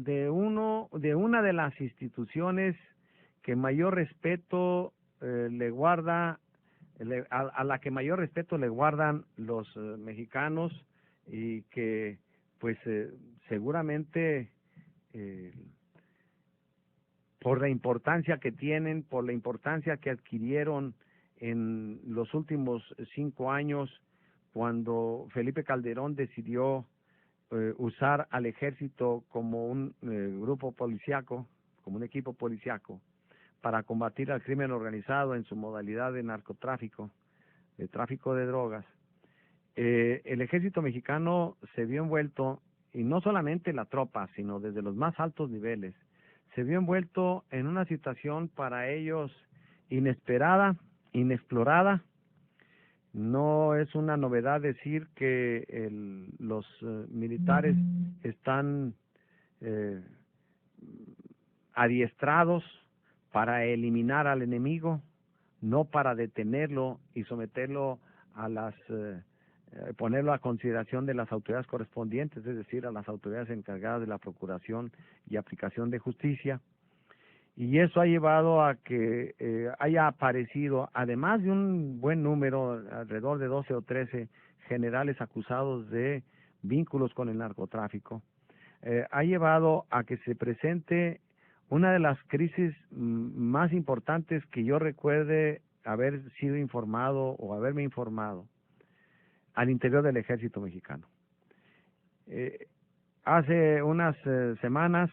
de una de las instituciones que mayor respeto le guarda, a la que mayor respeto le guardan los mexicanos, y que pues seguramente por la importancia que tienen, por la importancia que adquirieron en los últimos 5 años, cuando Felipe Calderón decidió usar al ejército como un grupo policíaco, como un equipo policíaco, para combatir al crimen organizado en su modalidad de narcotráfico, de tráfico de drogas. El ejército mexicano se vio envuelto, y no solamente la tropa, sino desde los más altos niveles, se vio envuelto en una situación para ellos inesperada, inexplorada. No es una novedad decir que los militares están adiestrados para eliminar al enemigo, no para detenerlo y someterlo a ponerlo a consideración de las autoridades correspondientes, es decir, a las autoridades encargadas de la procuración y aplicación de justicia. Y eso ha llevado a que haya aparecido, además de un buen número, alrededor de 12 o 13 generales acusados de vínculos con el narcotráfico, ha llevado a que se presente una de las crisis más importantes que yo recuerde haber sido informado o haberme informado al interior del ejército mexicano. Hace unas semanas,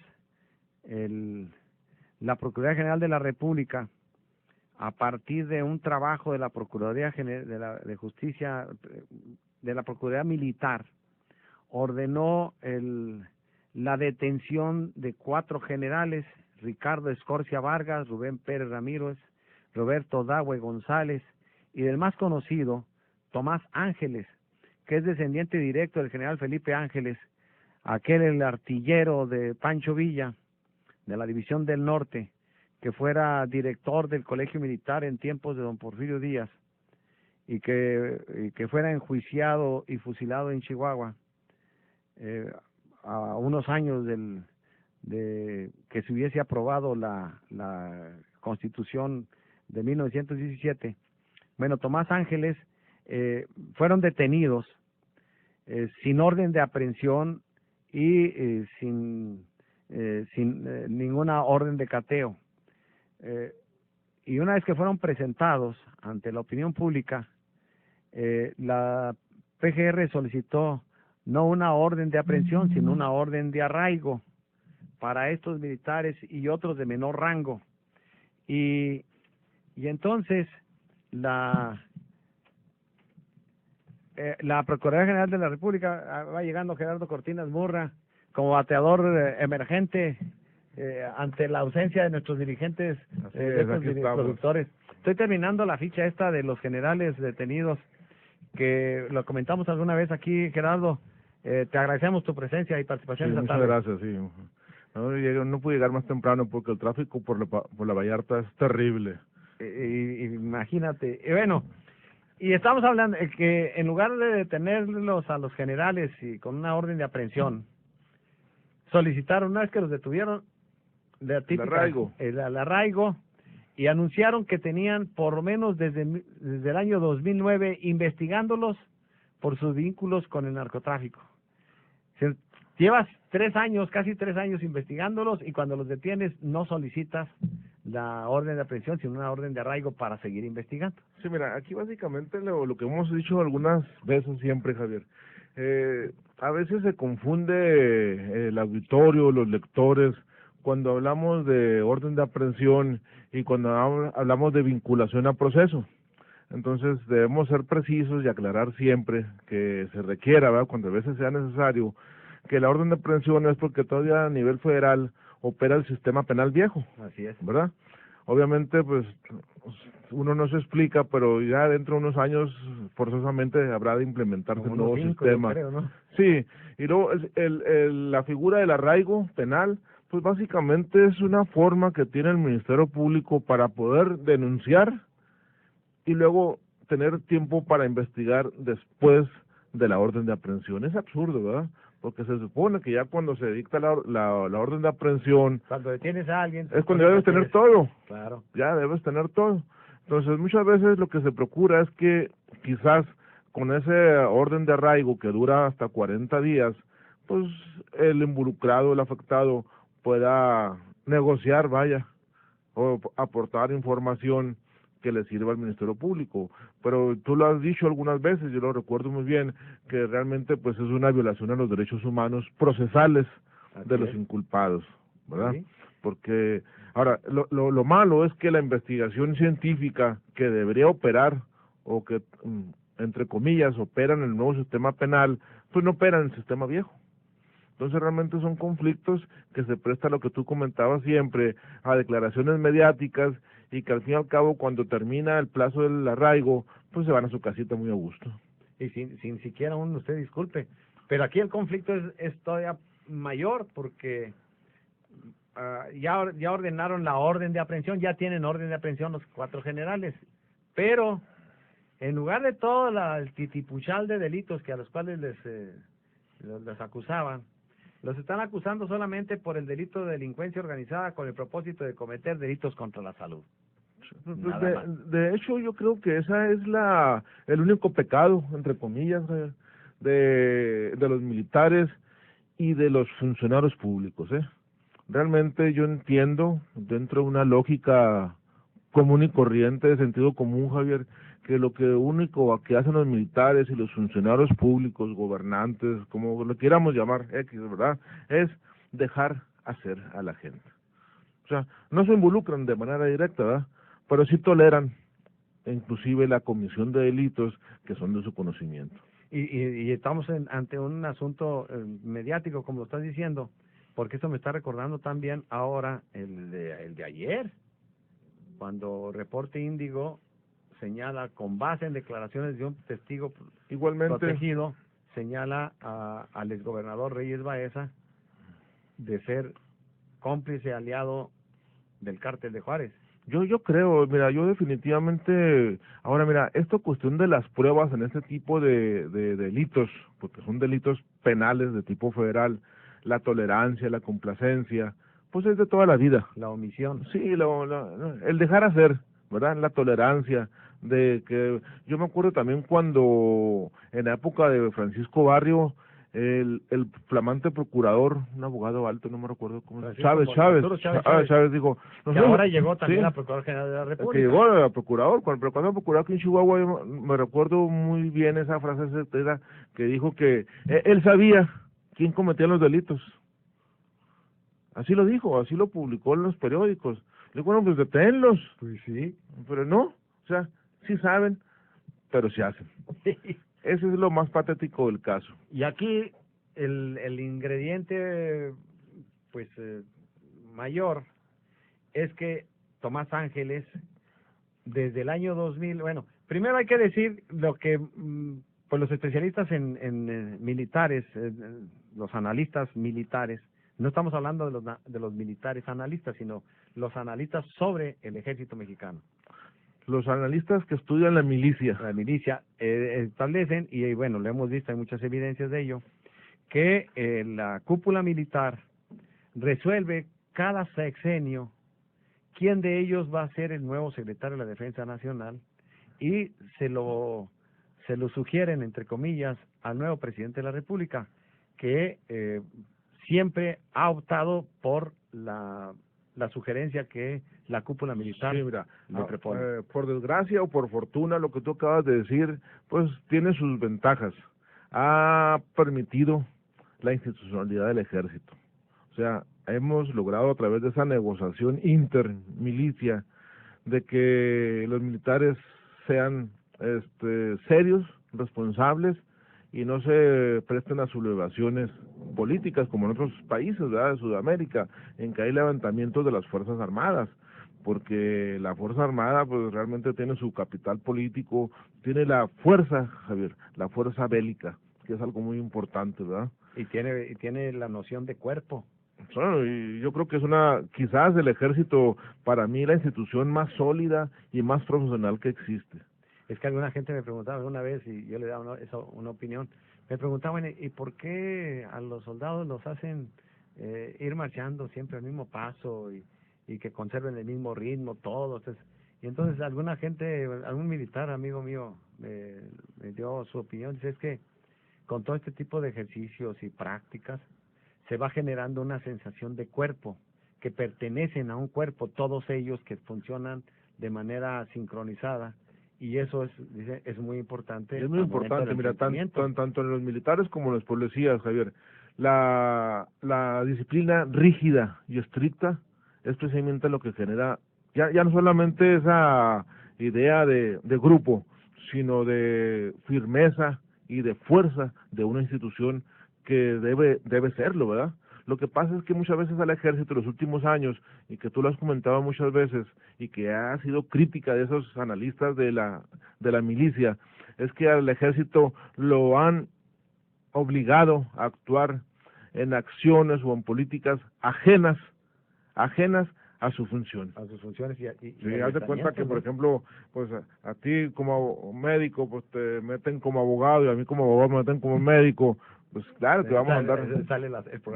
la Procuraduría General de la República, a partir de un trabajo de la Procuraduría General de Justicia, de la Procuraduría Militar, ordenó la detención de 4 generales: Ricardo Escorcia Vargas, Rubén Pérez Ramírez, Roberto Dahue González, y del más conocido, Tomás Ángeles, que es descendiente directo del general Felipe Ángeles, el artillero de Pancho Villa, de la División del Norte, que fuera director del Colegio Militar en tiempos de don Porfirio Díaz, y que fuera enjuiciado y fusilado en Chihuahua a unos años de que se hubiese aprobado la Constitución de 1917. Bueno, Tomás Ángeles fueron detenidos sin orden de aprehensión y sin ninguna orden de cateo. Y una vez que fueron presentados ante la opinión pública, la PGR solicitó no una orden de aprehensión, sino una orden de arraigo para estos militares y otros de menor rango. Y entonces la Procuraduría General de la República, va llegando Gerardo Cortinas Murra como bateador emergente ante la ausencia de nuestros dirigentes, productores. Estoy terminando la ficha esta de los generales detenidos, que lo comentamos alguna vez aquí, Gerardo. Te agradecemos tu presencia y participación esta tarde. Muchas gracias, sí. No pude llegar más temprano porque el tráfico por la Vallarta es terrible. Imagínate. Bueno, y estamos hablando que en lugar de detenerlos a los generales y con una orden de aprehensión, solicitaron, una vez que los detuvieron, el arraigo, y anunciaron que tenían por lo menos desde el año 2009 investigándolos por sus vínculos con el narcotráfico. Llevas 3 años, casi 3 años investigándolos, y cuando los detienes no solicitas la orden de aprehensión, sino una orden de arraigo para seguir investigando. Sí, mira, aquí básicamente lo que hemos dicho algunas veces siempre, Javier, a veces se confunde el auditorio, los lectores, cuando hablamos de orden de aprehensión y cuando hablamos de vinculación a proceso. Entonces debemos ser precisos y aclarar siempre que se requiera, ¿verdad?, cuando a veces sea necesario, que la orden de aprehensión es porque todavía a nivel federal opera el sistema penal viejo. Así es. ¿Verdad? Obviamente, pues, uno no se explica, pero ya dentro de unos años forzosamente habrá de implementarse un nuevo sistema. Yo creo, ¿no? Sí, y luego la figura del arraigo penal, pues básicamente es una forma que tiene el Ministerio Público para poder denunciar y luego tener tiempo para investigar después de la orden de aprehensión. Es absurdo, ¿verdad? porque se supone que ya cuando se dicta la orden de aprehensión, cuando detienes a alguien, es cuando ya debes tener todo, claro, ya debes tener todo. Entonces muchas veces lo que se procura es que quizás con ese orden de arraigo que dura hasta 40 días, pues el involucrado, el afectado, pueda negociar, vaya, o aportar información que le sirva al Ministerio Público. Pero tú lo has dicho algunas veces, yo lo recuerdo muy bien, que realmente pues es una violación a los derechos humanos procesales de los inculpados, ¿verdad? Sí. Porque ahora, lo malo es que la investigación científica que debería operar, o que, entre comillas, opera en el nuevo sistema penal, pues no opera en el sistema viejo. Entonces realmente son conflictos que se presta a lo que tú comentabas siempre, a declaraciones mediáticas, y que al fin y al cabo cuando termina el plazo del arraigo, pues se van a su casita muy a gusto. Y sin siquiera usted disculpe. Pero aquí el conflicto es todavía mayor porque ya ordenaron la orden de aprehensión, ya tienen orden de aprehensión los 4 generales, pero en lugar de todo el titipuchal de delitos que a los cuales les acusaban, los están acusando solamente por el delito de delincuencia organizada con el propósito de cometer delitos contra la salud. De hecho, yo creo que esa es el único pecado, entre comillas, de los militares y de los funcionarios públicos, ¿eh? Realmente yo entiendo, dentro de una lógica común y corriente, de sentido común, Javier, que lo único que hacen los militares y los funcionarios públicos, gobernantes, como lo quieramos llamar, X, ¿verdad?, es dejar hacer a la gente. O sea, no se involucran de manera directa, ¿verdad?, pero sí toleran inclusive la comisión de delitos que son de su conocimiento. Y estamos ante un asunto mediático, como lo estás diciendo, porque esto me está recordando también ahora el de ayer, cuando Reporte Índigo señala, con base en declaraciones de un testigo igualmente protegido, señala al exgobernador Reyes Baeza de ser cómplice aliado del cártel de Juárez. Yo creo, mira, yo definitivamente, ahora mira, esta cuestión de las pruebas en este tipo de delitos, porque son delitos penales de tipo federal, la tolerancia, la complacencia, pues es de toda la vida. La omisión. Sí, el dejar hacer, ¿verdad? La tolerancia, de que yo me acuerdo también cuando en la época de Francisco Barrio, el flamante procurador, un abogado alto, no me recuerdo cómo, Chávez dijo, que ahora llegó también a Procurador General de la República. Que llegó a procurador, cuando el procurador aquí en Chihuahua, yo me recuerdo muy bien esa frase que dijo que él sabía quién cometía los delitos. Así lo dijo, así lo publicó en los periódicos. Le digo, bueno, pues deténlos. Pues sí. Pero no, o sea, sí saben, pero sí hacen. Ese es lo más patético del caso. Y aquí el ingrediente, pues, mayor es que Tomás Ángeles, desde el año 2000, bueno, primero hay que decir lo que pues los especialistas en militares, los analistas militares, no estamos hablando de los militares analistas, sino los analistas sobre el ejército mexicano. Los analistas que estudian la milicia. La milicia establecen, y bueno, lo hemos visto, hay muchas evidencias de ello, que la cúpula militar resuelve cada sexenio quién de ellos va a ser el nuevo secretario de la Defensa Nacional, y se lo sugieren, entre comillas, al nuevo presidente de la República, que siempre ha optado por la sugerencia que la cúpula militar le propone. Por desgracia o por fortuna, lo que tú acabas de decir, pues tiene sus ventajas. Ha permitido la institucionalidad del ejército. O sea, hemos logrado a través de esa negociación intermilicia de que los militares sean serios, responsables, y no se presten a sublevaciones políticas como en otros países, ¿verdad?, de Sudamérica, en que hay levantamientos de las Fuerzas Armadas, porque la Fuerza Armada pues realmente tiene su capital político, tiene la fuerza, Javier, la fuerza bélica, que es algo muy importante, ¿verdad? Y tiene la noción de cuerpo. Bueno, y yo creo que es quizás el ejército, para mí, la institución más sólida y más profesional que existe. Es que alguna gente me preguntaba alguna vez, y yo le daba una opinión, Me preguntaban, ¿y por qué a los soldados los hacen ir marchando siempre al mismo paso y que conserven el mismo ritmo todos? Y entonces alguna gente, algún militar amigo mío me dio su opinión, dice, es que con todo este tipo de ejercicios y prácticas se va generando una sensación de cuerpo, que pertenecen a un cuerpo, todos ellos que funcionan de manera sincronizada, y eso dice, es muy importante. Es muy importante, mira, tanto en los militares como en los policías, Javier. La disciplina rígida y estricta es precisamente lo que genera, ya no solamente esa idea de grupo, sino de firmeza y de fuerza de una institución que debe serlo, ¿verdad? Lo que pasa es que muchas veces al ejército en los últimos años, y que tú lo has comentado muchas veces, y que ha sido crítica de esos analistas de la milicia, es que al ejército lo han obligado a actuar en acciones o en políticas ajenas a su función. A sus funciones sí, haz de cuenta que, por ejemplo, pues a ti como médico, pues te meten como abogado, y a mí como abogado me meten como médico, pues claro que vamos a andar... Sale el programa.